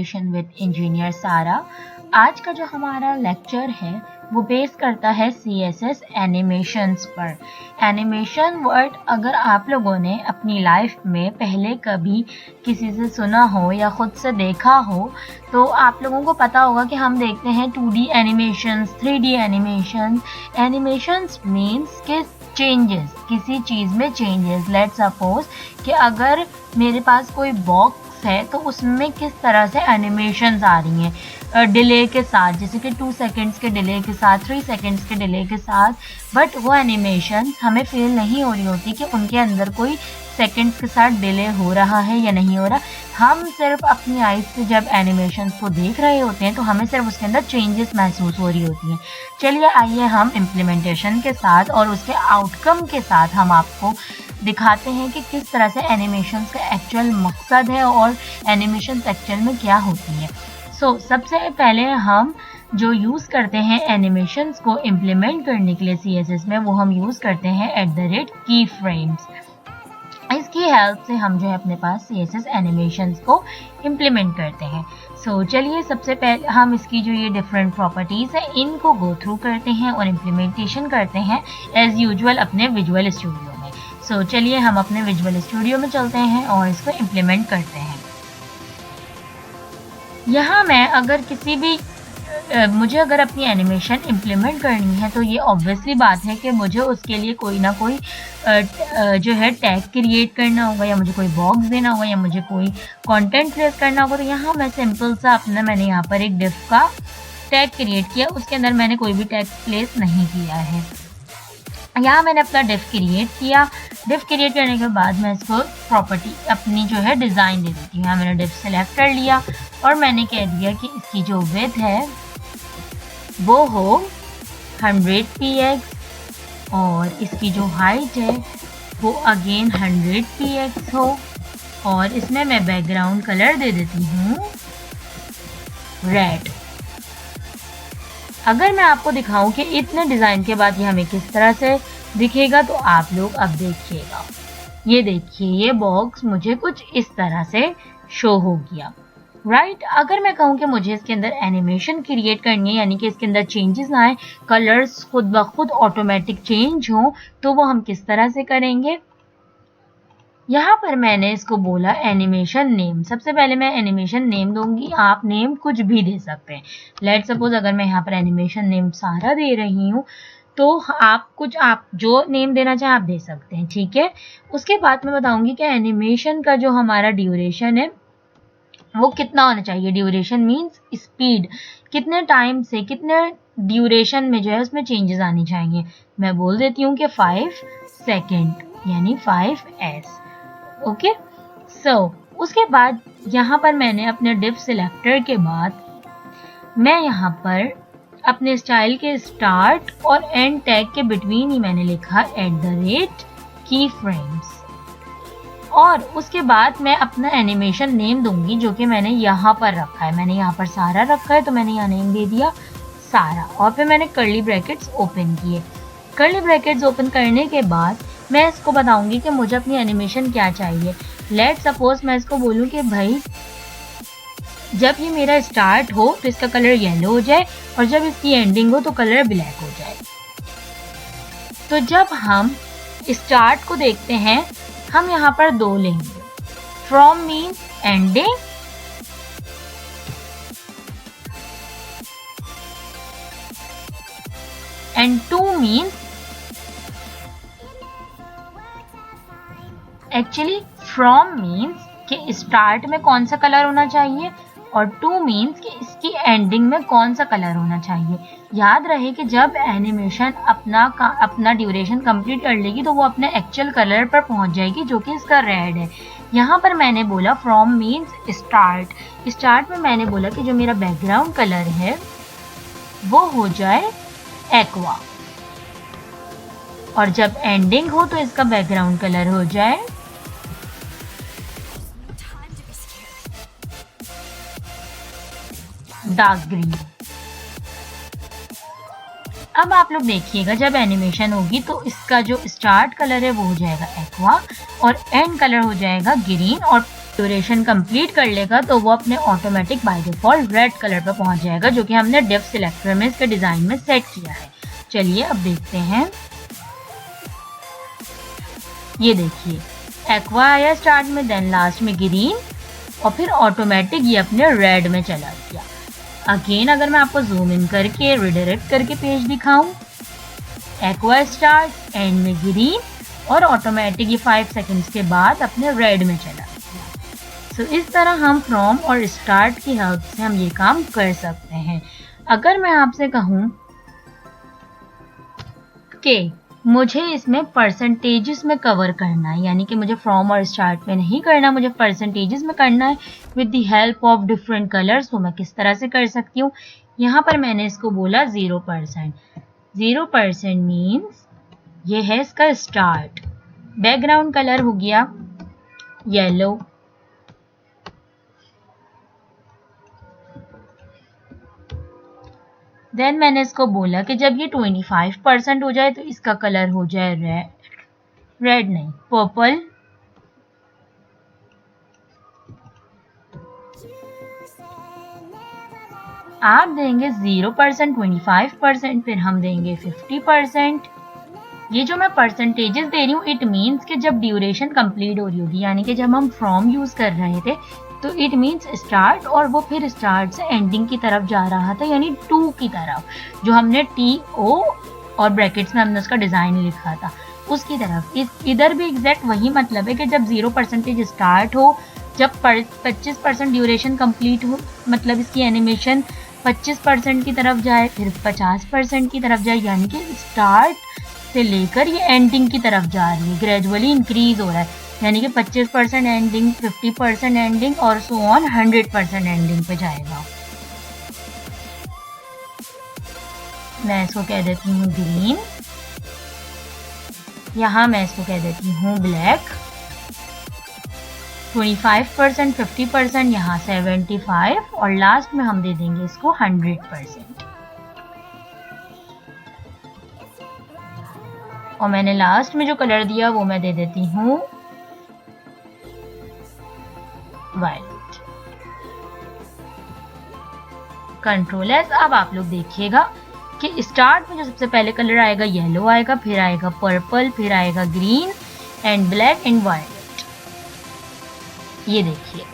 Solution with engineer सारा। आज का जो हमारा लेक्चर है वो बेस करता है CSS एनिमेशंस पर। एनिमेशन वर्ड अगर आप लोगों ने अपनी लाइफ में पहले कभी किसी से सुना हो या खुद से देखा हो तो आप लोगों को पता होगा कि हम देखते हैं 2D animations, 3D animations. Animations means कि चेंजेस, किसी चीज़ में चेंजेस। लेट्स सपोज कि अगर मेरे पास कोई बॉक्स है तो उसमें किस तरह से एनिमेशंस आ रही हैं डिले के साथ, जैसे कि 2 सेकंड्स के डिले के साथ, 3 सेकंड्स के डिले के साथ। बट वो एनिमेशन हमें फील नहीं हो रही होती कि उनके अंदर कोई सेकंड्स के साथ डिले हो रहा है या नहीं हो रहा। हम सिर्फ अपनी आईज से जब एनिमेशंस को देख रहे होते हैं तो हमें सिर्फ उसके अंदर चेंजेस महसूस हो रही होती हैं। चलिए आइए हम इम्प्लीमेंटेशन के साथ और उसके आउटकम के साथ हम आपको दिखाते हैं कि किस तरह से एनिमेशंस का एक्चुअल मकसद है और एनिमेशंस एक्चुअल में क्या होती है। सबसे पहले हम जो यूज़ करते हैं एनिमेशंस को इम्प्लीमेंट करने के लिए CSS में, वो हम यूज़ करते हैं @keyframes। इसकी हेल्प से हम जो है अपने पास CSS एनिमेशंस को इम्प्लीमेंट करते हैं। चलिए सबसे पहले हम इसकी जो ये डिफरेंट प्रॉपर्टीज़ है इनको गो थ्रू करते हैं और इम्प्लीमेंटेशन करते हैं एज यूजुअल अपने विजुअल स्टूडियो में। चलिए हम अपने विजुअल स्टूडियो में चलते हैं और इसको इम्प्लीमेंट करते हैं। यहाँ मैं अगर मुझे अगर अपनी एनिमेशन इम्प्लीमेंट करनी है तो ये ऑब्वियसली बात है कि मुझे उसके लिए कोई ना कोई जो है टैग क्रिएट करना होगा, या मुझे कोई बॉक्स देना होगा, या मुझे कोई कंटेंट प्लेस करना होगा। तो यहाँ मैं सिंपल सा मैंने यहाँ पर एक डिफ का टैग क्रिएट किया, उसके अंदर मैंने कोई भी टैग प्लेस नहीं किया है। यहाँ मैंने अपना डिफ क्रिएट किया। डिफ क्रिएट करने के बाद मैं इसको प्रॉपर्टी अपनी जो है डिज़ाइन दे देती हूँ। यहाँ मैंने डिफ सेलेक्ट कर लिया और मैंने कह दिया कि इसकी जो विड्थ है वो हो 100 px और इसकी जो हाइट है वो अगेन 100 px हो, और इसमें मैं बैकग्राउंड कलर दे देती हूँ रेड। अगर मैं आपको दिखाऊं कि इतने डिज़ाइन के बाद ये हमें किस तरह से दिखेगा तो आप लोग अब देखिएगा। ये देखिए, ये बॉक्स मुझे कुछ इस तरह से शो हो गया, राइट। अगर मैं कहूँ कि मुझे इसके अंदर एनिमेशन क्रिएट करनी है, यानी कि इसके अंदर चेंजेस आए, कलर्स खुद ब खुद ऑटोमेटिक चेंज हो, तो वो हम किस तरह से करेंगे। यहाँ पर मैंने इसको बोला एनिमेशन नेम। सबसे पहले मैं एनिमेशन नेम दूंगी, आप नेम कुछ भी दे सकते हैं। लेट्स सपोज अगर मैं यहाँ पर एनिमेशन नेम सारा दे रही हूँ तो आप जो नेम देना चाहें आप दे सकते हैं, ठीक है। उसके बाद मैं बताऊंगी कि एनिमेशन का जो हमारा ड्यूरेशन है वो कितना होना चाहिए। ड्यूरेशन मीन्स स्पीड, कितने टाइम से कितने ड्यूरेशन में जो है उसमें चेंजेस आनी चाहिए। मैं बोल देती हूँ कि 5 सेकेंड यानी 5s। ओके, उसके बाद यहाँ पर मैंने अपने डिफ सिलेक्टर के बाद मैं यहाँ पर अपने स्टाइल के स्टार्ट और एंड टैग के बिटवीन ही मैंने लिखा @keyframes, और उसके बाद मैं अपना एनिमेशन नेम दूंगी जो कि मैंने यहाँ पर रखा है। मैंने यहाँ पर सारा रखा है तो मैंने यहाँ नेम दे दिया सारा, और फिर मैंने कर्ली ब्रैकेट्स ओपन किए। कर्ली ब्रैकेट्स ओपन करने के बाद मैं इसको बताऊंगी कि मुझे अपनी एनिमेशन क्या चाहिए। लेट्स सपोज मैं इसको बोलूँ कि भाई जब ये मेरा स्टार्ट हो तो इसका कलर येलो हो जाए, और जब इसकी एंडिंग हो तो कलर ब्लैक हो जाए। तो जब हम स्टार्ट को देखते हैं हम यहाँ पर 2 लेंगे। From means ending, and two means actually from means कि स्टार्ट में कौन सा कलर होना चाहिए, और टू मीन्स कि इसकी एंडिंग में कौन सा कलर होना चाहिए। याद रहे कि जब एनिमेशन अपना ड्यूरेशन कंप्लीट कर लेगी तो वो अपने एक्चुअल कलर पर पहुंच जाएगी जो कि इसका रेड है। यहाँ पर मैंने बोला फ्रॉम मीन्स स्टार्ट। स्टार्ट में मैंने बोला कि जो मेरा बैकग्राउंड कलर है वो हो जाए एक्वा, और जब एंडिंग हो तो इसका बैकग्राउंड कलर हो जाए डार्क ग्रीन। अब आप लोग देखिएगा जब एनिमेशन होगी तो इसका जो स्टार्ट कलर है वो हो जाएगा एक्वा और एंड कलर हो जाएगा ग्रीन, और ड्यूरेशन कंप्लीट कर लेगा तो वो अपने automatic by default red colour पर पहुंच जाएगा, जो कि हमने डिफ सिलेक्टर में इसके डिजाइन में सेट किया है। चलिए अब देखते हैं। ये देखिए एक्वा आया स्टार्ट में, देन लास्ट में ग्रीन और फिर ऑटोमेटिक ये अपने रेड में चला गया। अगेन अगर मैं आपको जूम इन करके रिडायरेक्ट करके पेज दिखाऊं, एक्वा स्टार्ट, एंड में ग्रीन और ऑटोमेटिक ये 5 सेकंड्स के बाद अपने रेड में चला गया। सो इस तरह हम फ्रॉम और स्टार्ट की हेल्प से हम ये काम कर सकते हैं। अगर मैं आपसे कहूं कि मुझे इसमें परसेंटेजेस में कवर करना है, यानी कि मुझे फ्रॉम और स्टार्ट में नहीं करना, मुझे परसेंटेजेस में करना है with the help of different colours, तो मैं किस तरह से कर सकती हूँ। यहाँ पर मैंने इसको बोला 0%। 0% मीन्स ये है इसका स्टार्ट। बैकग्राउंड कलर हो गया येलो, देन मैंने इसको बोला कि जब ये 25% हो जाए तो इसका कलर हो जाए रेड नहीं पर्पल, आप देंगे 0%, 25%, फिर हम देंगे 50%। ये जो मैं परसेंटेजेस दे रही हूँ इट मीन्स कि जब ड्यूरेशन कंप्लीट हो रही होगी, यानी कि जब हम फ्रॉम यूज कर रहे थे तो इट मीन्स स्टार्ट, और वो फिर स्टार्ट से एंडिंग की तरफ जा रहा था, यानी टू की तरफ, जो हमने TO और ब्रैकेट्स में हमने उसका डिजाइन लिखा था उसकी तरफ। इधर भी एग्जैक्ट वही मतलब है कि जब 0% स्टार्ट हो, जब 25% ड्यूरेशन कंप्लीट हो, मतलब इसकी एनिमेशन 25% की तरफ जाए, फिर 50% की तरफ जाए, यानी कि स्टार्ट से लेकर ये एंडिंग की तरफ जा रही है, ग्रेजुअली इंक्रीज हो रहा है, यानी कि 25% एंडिंग, 50% एंडिंग और सो ऑन 100% एंडिंग पे जाएगा। मैं इसको कह देती हूँ ग्रीन, यहाँ मैं इसको कह देती हूँ ब्लैक। 25%, 50%, यहाँ 75 और लास्ट में हम दे देंगे इसको 100%। और मैंने लास्ट में जो कलर दिया वो मैं दे देती हूँ वायलेट। Control S. अब आप लोग देखिएगा कि स्टार्ट में जो सबसे पहले कलर आएगा येलो आएगा, फिर आएगा पर्पल, फिर आएगा green and black and violet. ये देखिए,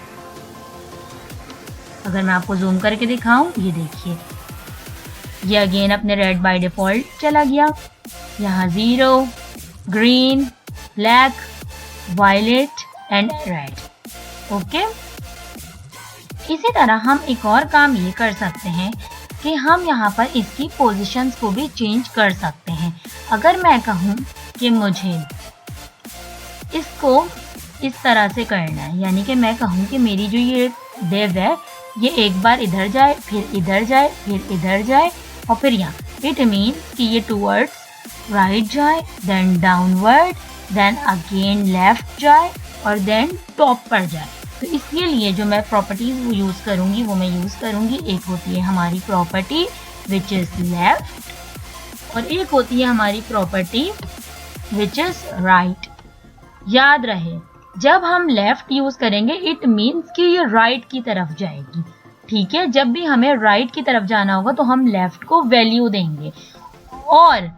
अगर मैं आपको जूम करके दिखाऊं, ये देखिए ये अगेन अपने रेड बाय डिफॉल्ट चला गया। यहाँ 0, green, black, violet and red. Okay, इसी तरह हम एक और काम ये कर सकते हैं कि हम यहाँ पर इसकी पोजीशंस को भी चेंज कर सकते हैं। अगर मैं कहूँ कि मुझे इसको इस तरह से करना है, यानी कि मैं कहूँ कि मेरी जो ये वेव है ये एक बार इधर जाए, फिर इधर जाए, फिर इधर जाए और फिर यहाँ, इट मीन्स कि ये टूवर्ड्स राइट जाए, then downward, then again left जाए और देन टॉप पर जाए। तो इसके लिए जो मैं प्रॉपर्टीज यूज करूंगी वो मैं यूज करूंगी, एक होती है हमारी प्रॉपर्टी विच इज लेफ्ट और एक होती है हमारी प्रॉपर्टी विच इज राइट। याद रहे जब हम लेफ्ट यूज करेंगे इट मीन्स कि ये राइट की तरफ जाएगी, ठीक है। जब भी हमें राइट की तरफ जाना होगा तो हम लेफ्ट को वैल्यू देंगे और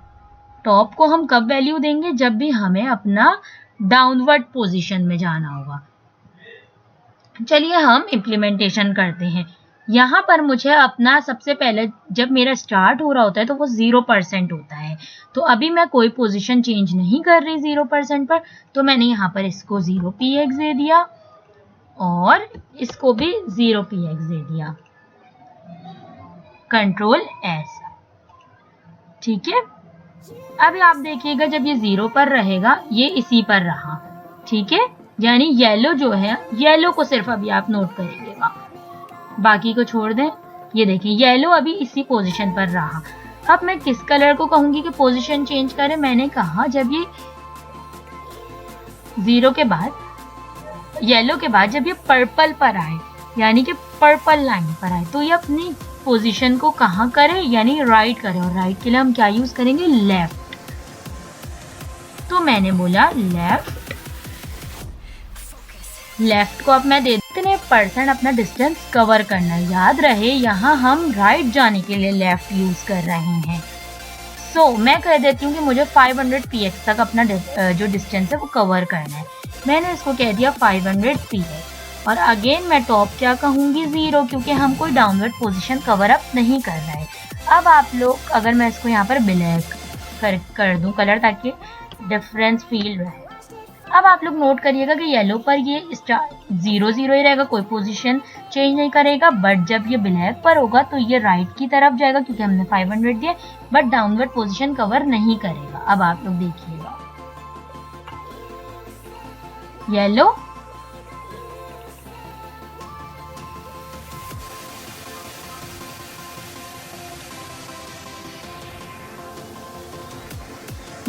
टॉप को हम कब वैल्यू देंगे, जब भी हमें अपना डाउनवर्ड पोजीशन में जाना होगा। चलिए हम इम्प्लीमेंटेशन करते हैं। यहाँ पर मुझे अपना सबसे पहले जब मेरा स्टार्ट हो रहा होता है तो वो 0% होता है, तो अभी मैं कोई पोजीशन चेंज नहीं कर रही 0% पर, तो मैंने यहाँ पर इसको 0px दे दिया और इसको भी 0px दे दिया, कंट्रोल एस, ठीक है। अभी आप देखिएगा जब ये 0 पर रहेगा ये इसी पर रहा, ठीक है, यानी येलो जो है, येलो को सिर्फ अभी आप नोट करिएगा, बाकी को छोड़ दें। ये देखिए येलो अभी इसी पोजीशन पर रहा। अब मैं किस कलर को कहूंगी कि पोजीशन चेंज करे, मैंने कहा जब ये 0 के बाद, येलो के बाद जब ये पर्पल पर आए, यानी कि पर्पल लाइन पर आए, तो ये अपनी पोजीशन को कहाँ करे, यानी राइट करे, और राइट के लिए हम क्या यूज करेंगे, लेफ्ट। तो मैंने बोला लेफ्ट लेफ्ट को अब मैं दे कितने परसेंट अपना डिस्टेंस कवर करना है। याद रहे यहाँ हम राइट जाने के लिए लेफ्ट यूज कर रहे हैं। मैं कह देती हूँ कि मुझे 500 px तक अपना जो डिस्टेंस है वो कवर करना है। मैंने इसको कह दिया 500 px और अगेन मैं टॉप क्या कहूँगी 0, क्योंकि हम कोई डाउनवर्ड पोजीशन कवर अप नहीं कर रहे हैं। अब आप लोग अगर मैं इसको यहाँ पर ब्लैक कर दूँ कलर ताकि डिफरेंस फील रहे। अब आप लोग नोट करिएगा कि येलो पर ये 0 0 ही रहेगा, कोई पोजीशन चेंज नहीं करेगा। बट जब ये ब्लैक पर होगा तो ये राइट की तरफ जाएगा क्योंकि हमने 500 दिया, बट डाउनवर्ड पोजीशन कवर नहीं करेगा। अब आप लोग देखिएगा येलो,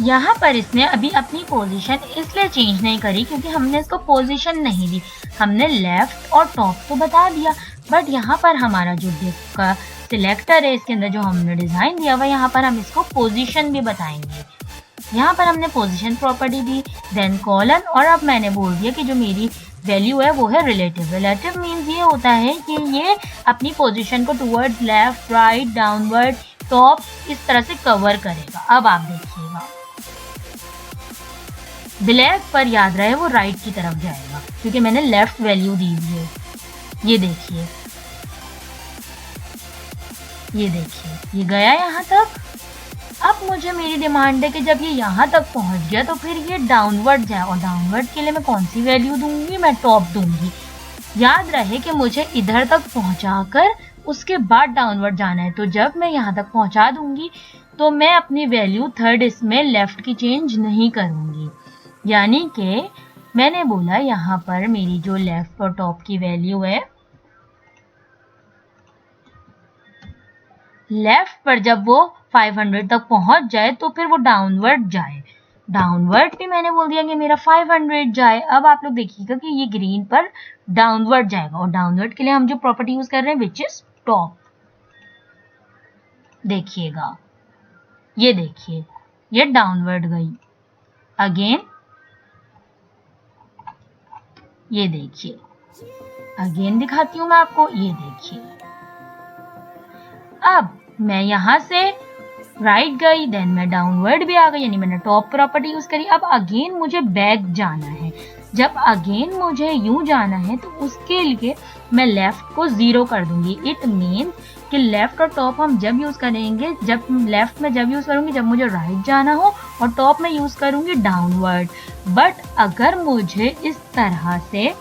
यहाँ पर इसने अभी अपनी पोजीशन इसलिए चेंज नहीं करी क्योंकि हमने इसको पोजीशन नहीं दी। हमने लेफ्ट और टॉप तो बता दिया, बट यहाँ पर हमारा जो डिफ का सिलेक्टर है इसके अंदर जो हमने डिजाइन दिया हुआ, यहाँ पर हम इसको पोजीशन भी बताएंगे। यहाँ पर हमने पोजीशन प्रॉपर्टी दी, देन कॉलन, और अब मैंने बोल दिया कि जो मेरी वैल्यू है वो है रिलेटिव। रिलेटिव मीन्स ये होता है कि ये अपनी पोजीशन को towards left, right, downward, top इस तरह से कवर करेगा। अब आप देखिएगा ब्लैक पर याद रहे वो राइट की तरफ जाएगा क्योंकि मैंने लेफ्ट वैल्यू दी हुई है। ये देखिए ये गया यहाँ तक। अब मुझे मेरी डिमांड है कि जब ये यहाँ तक पहुंच गया तो फिर ये डाउनवर्ड जाए, और डाउनवर्ड के लिए मैं कौन सी वैल्यू दूंगी, मैं टॉप दूंगी। याद रहे कि मुझे इधर तक पहुंचाकर उसके बाद डाउनवर्ड जाना है, तो जब मैं यहाँ तक पहुंचा दूंगी तो मैं अपनी वैल्यू थर्ड इसमें लेफ्ट की चेंज नहीं करूंगी। यानी कि मैंने बोला यहाँ पर मेरी जो लेफ्ट और टॉप की वैल्यू है, लेफ्ट पर जब वो 500 तक पहुंच जाए तो फिर वो डाउनवर्ड जाए। डाउनवर्ड भी मैंने बोल दिया कि मेरा 500 जाए। अब आप लोग देखिएगा कि ये ग्रीन पर डाउनवर्ड जाएगा, और डाउनवर्ड के लिए हम जो प्रॉपर्टी यूज कर रहे हैं विच इज टॉप। देखिएगा ये देखिए ये डाउनवर्ड गई। अगेन ये देखिए, अगेन दिखाती हूं मैं आपको, ये देखिए। अब मैं यहां से राइट गई, देन मैं डाउनवर्ड भी आ गई, यानी मैंने टॉप प्रॉपर्टी यूज करी। अब अगेन मुझे बैक जाना है। जब अगेन मुझे यूं जाना है तो उसके लिए मैं लेफ्ट को 0 कर दूंगी। इट मीन्स कि लेफ्ट और टॉप हम जब यूज करेंगे, जब लेफ्ट में जब यूज करूंगी जब मुझे राइट जाना हो, और टॉप में यूज करूंगी डाउनवर्ड। बट अगर मुझे इस तरह से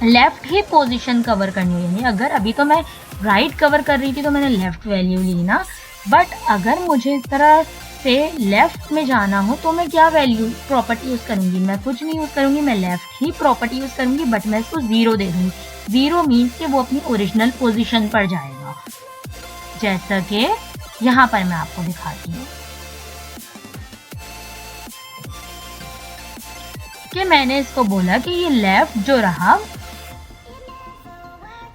लेफ्ट ही पोजीशन कवर करनी हो, यानी अगर अभी तो मैं राइट कवर कर रही थी तो मैंने लेफ्ट वैल्यू ली ना, बट अगर मुझे इस तरह से लेफ्ट में जाना हो तो मैं क्या वैल्यू प्रॉपर्टी यूज करूंगी, मैं कुछ नहीं यूज करूंगी, मैं लेफ्ट ही प्रॉपर्टी यूज करूंगी, बट मैं इसको 0 दे दूंगी। 0 मीन्स कि वो अपनी ओरिजिनल पोजीशन पर जाएगा, जैसा कि यहाँ पर मैं आपको दिखाती हूँ कि मैंने इसको बोला कि ये लेफ्ट जो रहा,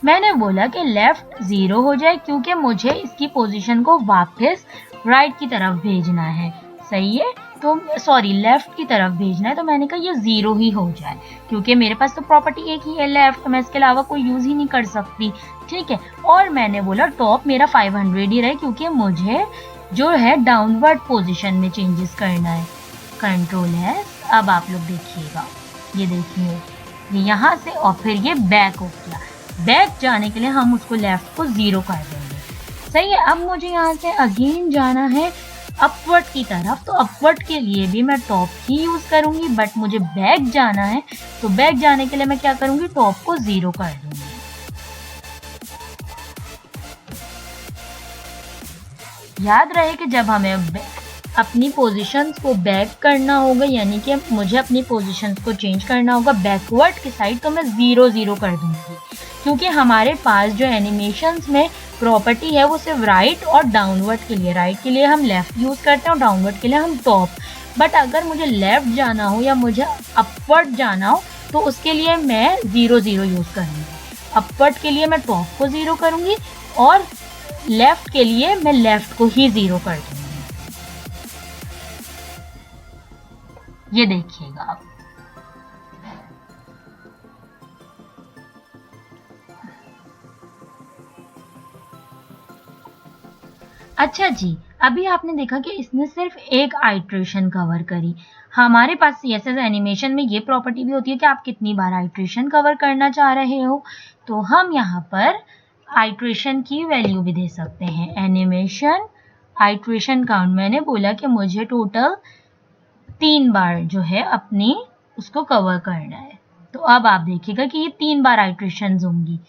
मैंने बोला कि लेफ्ट 0 हो जाए क्योंकि मुझे इसकी पोजीशन को वापस राइट की तरफ भेजना है। सही है, तो सॉरी लेफ्ट की तरफ भेजना है, तो मैंने कहा ये 0 ही हो जाए क्योंकि मेरे पास तो प्रॉपर्टी एक ही है लेफ्ट, मैं इसके अलावा कोई यूज ही नहीं कर सकती। ठीक है, और मैंने बोला टॉप मेरा 500 ही रहे क्योंकि मुझे जो है डाउनवर्ड पोजीशन में चेंजेस करना है। कंट्रोल है। अब आप लोग देखिएगा, ये देखिए यहाँ से और फिर ये बैक हो गया। बैक जाने के लिए हम उसको लेफ्ट को 0 कर देंगे। सही है, अब मुझे यहाँ से अगेन जाना है अपवर्ड की तरफ, तो अपवर्ड के लिए भी मैं टॉप ही यूज करूंगी, बट मुझे बैक जाना है तो बैक जाने के लिए मैं क्या करूंगी, टॉप को 0 कर दूंगी। याद रहे कि जब हमें अपनी पोजीशंस को बैक करना होगा, यानी कि मुझे अपनी पोजीशंस को चेंज करना होगा बैकवर्ड की साइड, तो मैं 0 0 कर दूंगी क्योंकि हमारे पास जो एनिमेशंस में प्रॉपर्टी है वो सिर्फ राइट और डाउनवर्ड के लिए, राइट के लिए हम लेफ्ट यूज करते हैं और डाउनवर्ड के लिए हम टॉप। बट अगर मुझे लेफ्ट जाना हो या मुझे अपवर्ड जाना हो तो उसके लिए मैं 0 0 यूज करूंगी। अपवर्ड के लिए मैं टॉप को 0 करूंगी और लेफ्ट के लिए मैं लेफ्ट को ही 0 कर दूंगी। ये देखिएगा आप, अच्छा जी, अभी आपने देखा कि इसने सिर्फ एक आइट्रेशन कवर करी। हमारे पास सीएसएस एनिमेशन में ये प्रॉपर्टी भी होती है कि आप कितनी बार आइट्रेशन कवर करना चाह रहे हो। तो हम यहाँ पर आइट्रेशन की वैल्यू भी दे सकते हैं। एनिमेशन आइट्रेशन काउंट, मैंने बोला कि मुझे टोटल 3 बार जो है अपनी उसको कवर करना है। तो अब आप देखिएगा कि ये 3 बार आइट्रेशंस होंगी।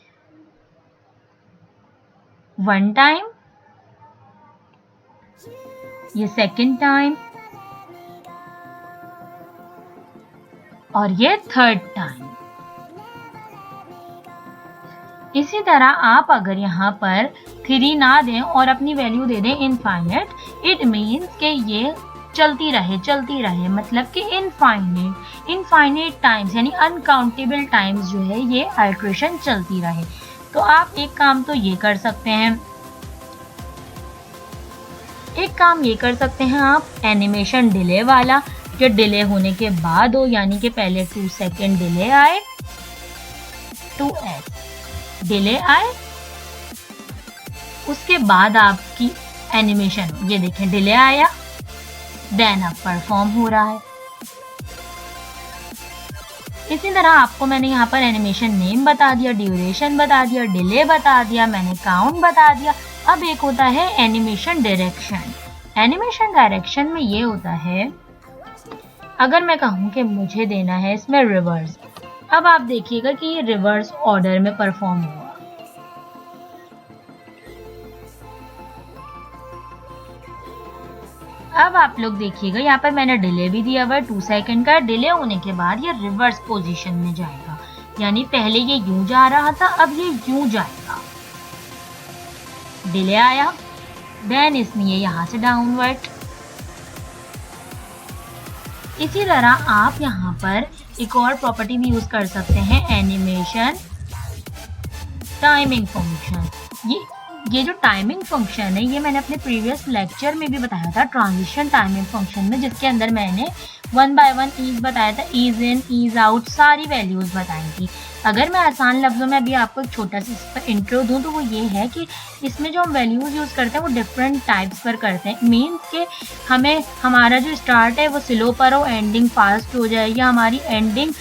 1 टाइम, ये 2nd टाइम और ये 3rd टाइम। इसी तरह आप अगर यहाँ पर 3 ना दें और अपनी वैल्यू दे दें इनफाइनाइट, इट मीन्स कि ये चलती रहे मतलब कि इनफाइनाइट टाइम्स यानी अनकाउंटेबल टाइम्स जो है ये आइट्रेशन चलती रहे। तो आप एक काम तो ये कर सकते हैं, आप एनिमेशन डिले वाला, जो डिले होने के बाद हो, यानी कि पहले 2 सेकेंड डिले आए, 2s डिले आए, उसके बाद आपकी एनिमेशन हो। ये देखें डिले आया, देन अब परफॉर्म हो रहा है। इसी तरह आपको मैंने यहाँ पर एनिमेशन नेम बता दिया, ड्यूरेशन बता दिया, डिले बता दिया, मैंने काउंट बता दिया। अब एक होता है एनिमेशन डायरेक्शन। एनिमेशन डायरेक्शन में ये होता है, अगर मैं कहूँ कि मुझे देना है इसमें रिवर्स, अब आप देखिएगा कि ये रिवर्स ऑर्डर में परफॉर्म हुआ। अब आप लोग देखिएगा यहाँ पर मैंने डिले भी दिया हुआ है 2 सेकंड का। डिले होने के बाद ये रिवर्स पोजीशन में जाएगा, यानी पहले ये यूं जा रहा था, अब ये यूं जाएगा। डिले आया, देन इसमें ये यहाँ से डाउनवर्ड। इसी तरह आप यहाँ पर एक और प्रॉपर्टी भी यूज कर सकते हैं, एनिमेशन टाइमिंग फंक्शन। ये जो टाइमिंग फंक्शन है ये मैंने अपने प्रीवियस लेक्चर में भी बताया था, ट्रांजिशन टाइमिंग फंक्शन में, जिसके अंदर मैंने 1 बाय 1 ईज बताया था, ईज इन ईज आउट सारी वैल्यूज बताई थी। अगर मैं आसान लफ्जों में अभी आपको एक छोटा सा इस पर इंट्रो दूं तो वो ये है कि इसमें जो हम वैल्यूज यूज करते हैं वो डिफरेंट टाइप्स पर करते हैं। मीन्स के हमें हमारा जो स्टार्ट है वो स्लो पर हो, एंडिंग फास्ट हो जाए, या हमारी एंडिंग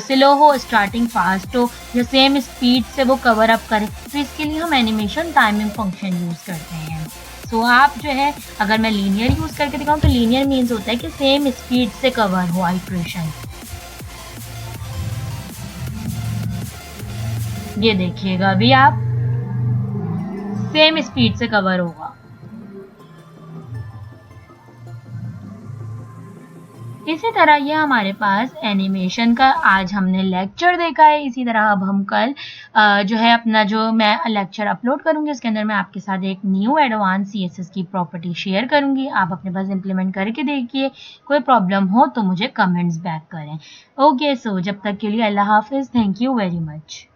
स्लो हो, स्टार्टिंग फास्ट हो, या सेम स्पीड से वो कवर अप करे। तो इसके लिए हम एनिमेशन टाइमिंग फंक्शन यूज करते हैं। सो आप जो है, अगर मैं लीनियर यूज करके दिखाऊं तो लीनियर मीन्स होता है कि सेम स्पीड से कवर हो आइट्रेशन। ये देखिएगा अभी आप, सेम स्पीड से कवर होगा। इसी तरह ये हमारे पास एनिमेशन का आज हमने लेक्चर देखा है। इसी तरह अब हम कल जो है अपना जो मैं लेक्चर अपलोड करूंगी उसके अंदर मैं आपके साथ एक न्यू एडवांस सीएसएस की प्रॉपर्टी शेयर करूंगी। आप अपने पास इम्प्लीमेंट करके देखिए, कोई प्रॉब्लम हो तो मुझे कमेंट्स बैक करें। ओके, सो जब तक के लिए अल्लाह हाफिज, थैंक यू वेरी मच।